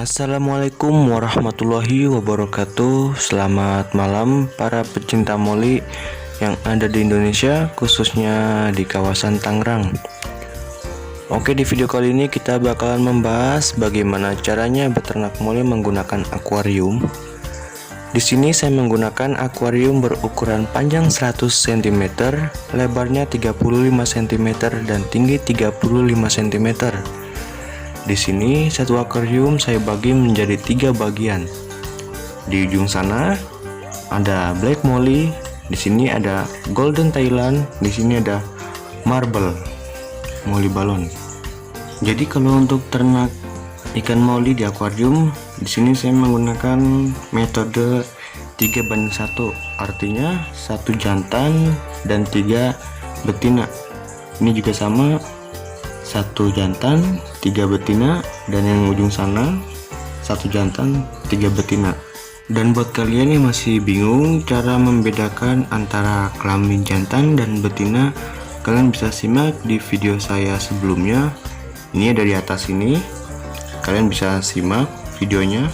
Assalamualaikum warahmatullahi wabarakatuh. Selamat malam para pecinta moli yang ada di Indonesia, khususnya di kawasan Tangerang. Oke, di video kali ini kita bakalan membahas bagaimana caranya beternak moli menggunakan akuarium. Di sini saya menggunakan akuarium berukuran panjang 100 cm, lebarnya 35 cm dan tinggi 35 cm. Di sini satu akuarium saya bagi menjadi 3 bagian. Di ujung sana ada black molly, di sini ada golden Thailand, di sini ada marble molly balon. Jadi kalau untuk ternak ikan molly di akuarium, di sini saya menggunakan metode 3:1, artinya 1 jantan dan 3 betina. Ini juga sama, 1 jantan 3 betina, dan yang ujung sana 1 jantan 3 betina. Dan buat kalian yang masih bingung cara membedakan antara kelamin jantan dan betina, kalian bisa simak di video saya sebelumnya. Ini ada di atas ini, kalian bisa simak videonya.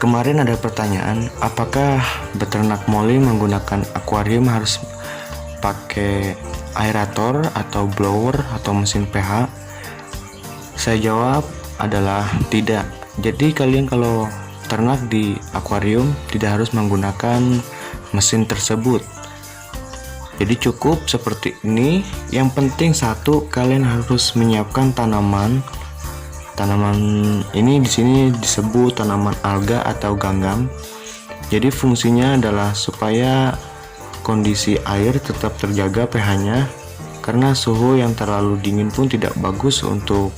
Kemarin ada pertanyaan, apakah beternak moli menggunakan akuarium harus pakai aerator atau blower atau mesin pH? Saya jawab adalah tidak. Jadi kalian kalau ternak di akuarium tidak harus menggunakan mesin tersebut. Jadi cukup seperti ini. Yang penting satu, kalian harus menyiapkan tanaman. Tanaman ini di sini disebut tanaman alga atau ganggam. Jadi fungsinya adalah supaya kondisi air tetap terjaga pH-nya, karena suhu yang terlalu dingin pun tidak bagus untuk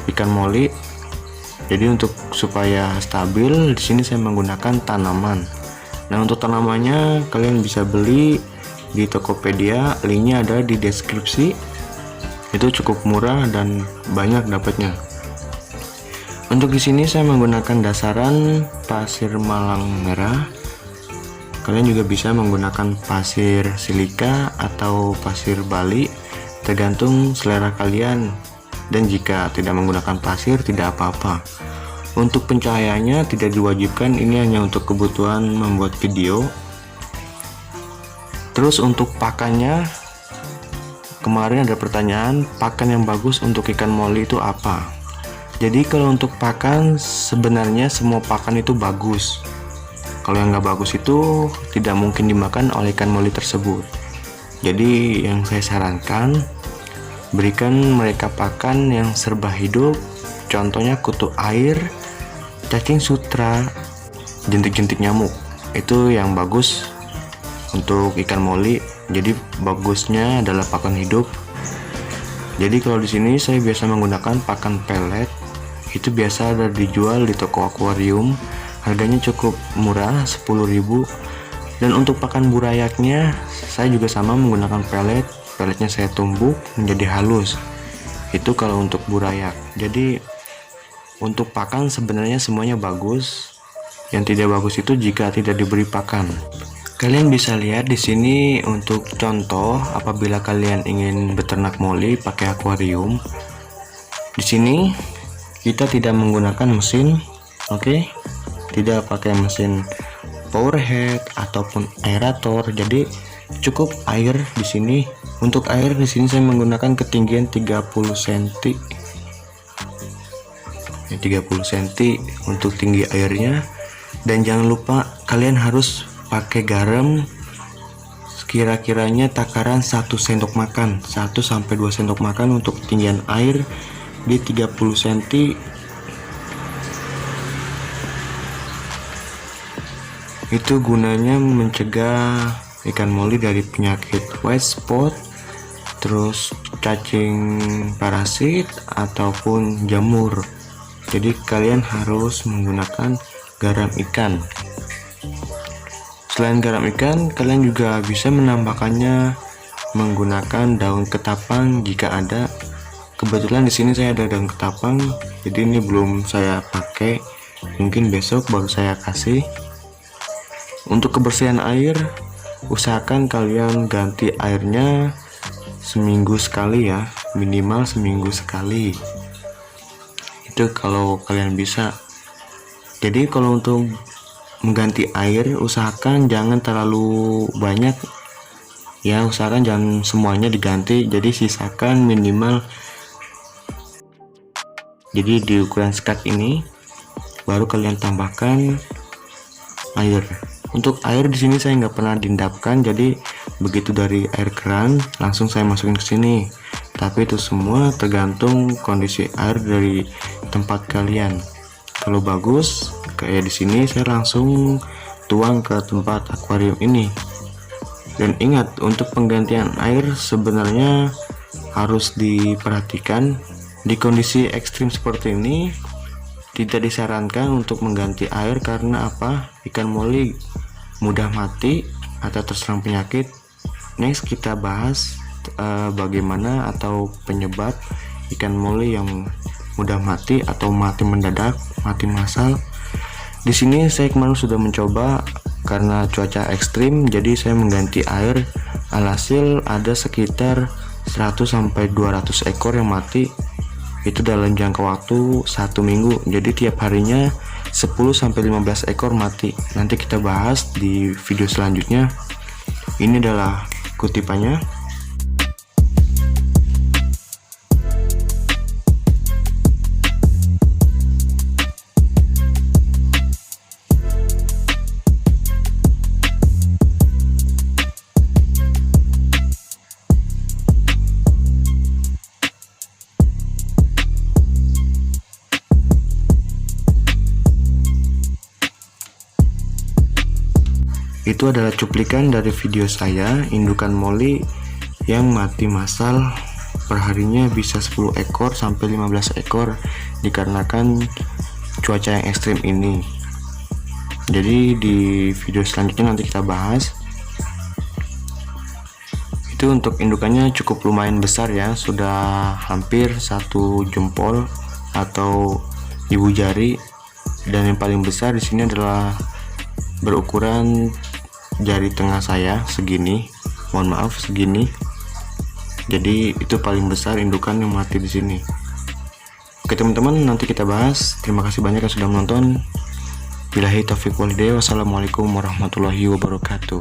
ikan moli. Jadi untuk supaya stabil, di sini saya menggunakan tanaman. Nah, untuk tanamannya kalian bisa beli di Tokopedia, linknya ada di deskripsi. Itu cukup murah dan banyak dapatnya. Untuk di sini saya menggunakan dasaran pasir malang merah. Kalian juga bisa menggunakan pasir silika atau pasir Bali, tergantung selera kalian. Dan jika tidak menggunakan pasir, tidak apa-apa. Untuk pencahayaannya tidak diwajibkan, ini hanya untuk kebutuhan membuat video. Terus untuk pakannya, kemarin ada pertanyaan, pakan yang bagus untuk ikan moli itu apa? Jadi kalau untuk pakan, sebenarnya semua pakan itu bagus. Kalau yang nggak bagus itu tidak mungkin dimakan oleh ikan moli tersebut. Jadi yang saya sarankan, berikan mereka pakan yang serba hidup, contohnya kutu air, cacing sutra, jentik-jentik nyamuk. Itu yang bagus untuk ikan moli. Jadi bagusnya adalah pakan hidup. Jadi kalau di sini saya biasa menggunakan pakan pelet. Itu biasa ada dijual di toko akuarium. Harganya cukup murah, 10.000. Dan untuk pakan burayaknya saya juga sama menggunakan pelet. Peletnya saya tumbuk menjadi halus. Itu kalau untuk burayak. Jadi untuk pakan sebenarnya semuanya bagus. Yang tidak bagus itu jika tidak diberi pakan. Kalian bisa lihat di sini untuk contoh apabila kalian ingin beternak moli pakai akuarium. Di sini kita tidak menggunakan mesin, oke? Tidak pakai mesin power head ataupun aerator. Jadi cukup air di sini. Untuk air di sini saya menggunakan ketinggian 30 cm. 30 cm untuk tinggi airnya. Dan jangan lupa kalian harus pakai garam sekira-kiranya takaran 1 sendok makan, 1 sampai 2 sendok makan untuk ketinggian air di 30 cm. Itu gunanya mencegah ikan moli dari penyakit white spot, terus cacing parasit ataupun jamur. Jadi kalian harus menggunakan garam ikan. Selain garam ikan, kalian juga bisa menambahkannya menggunakan daun ketapang jika ada. Kebetulan di sini saya ada daun ketapang, jadi ini belum saya pakai. Mungkin besok baru saya kasih. Untuk kebersihan air, usahakan kalian ganti airnya seminggu sekali ya, minimal seminggu sekali. Itu Itu kalau kalian bisa. Jadi kalau untuk mengganti air usahakan jangan terlalu banyak ya, usahakan jangan semuanya diganti, jadi sisakan minimal. Jadi di ukuran skat ini baru kalian tambahkan air. Untuk air di sini saya nggak pernah diendapkan, jadi begitu dari air keran langsung saya masukin ke sini. Tapi itu semua tergantung kondisi air dari tempat kalian. Kalau bagus kayak di sini, saya langsung tuang ke tempat akuarium ini. Dan ingat, untuk penggantian air sebenarnya harus diperhatikan. Di kondisi ekstrim seperti ini tidak disarankan untuk mengganti air, karena apa? Ikan moli mudah mati atau terserang penyakit. Next kita bahas bagaimana atau penyebab ikan moli yang mudah mati atau mati mendadak, mati massal. Di sini saya kemarin sudah mencoba, karena cuaca ekstrim jadi saya mengganti air. Alhasil ada sekitar 100-200 ekor yang mati, itu dalam jangka waktu 1 minggu. Jadi tiap harinya 10-15 ekor mati. Nanti kita bahas di video selanjutnya. Ini adalah kutipannya. Itu adalah cuplikan dari video saya indukan moli yang mati massal. Perharinya bisa 10 ekor sampai 15 ekor dikarenakan cuaca yang ekstrim ini. Jadi di video selanjutnya nanti kita bahas. Itu untuk indukannya cukup lumayan besar ya, sudah hampir 1 jempol atau ibu jari. Dan yang paling besar di sini adalah berukuran jari tengah saya segini, mohon maaf segini. Jadi itu paling besar indukan yang mati di sini. Oke teman-teman, nanti kita bahas. Terima kasih banyak yang sudah menonton. Billahi taufiq walhidayah. Wassalamualaikum warahmatullahi wabarakatuh.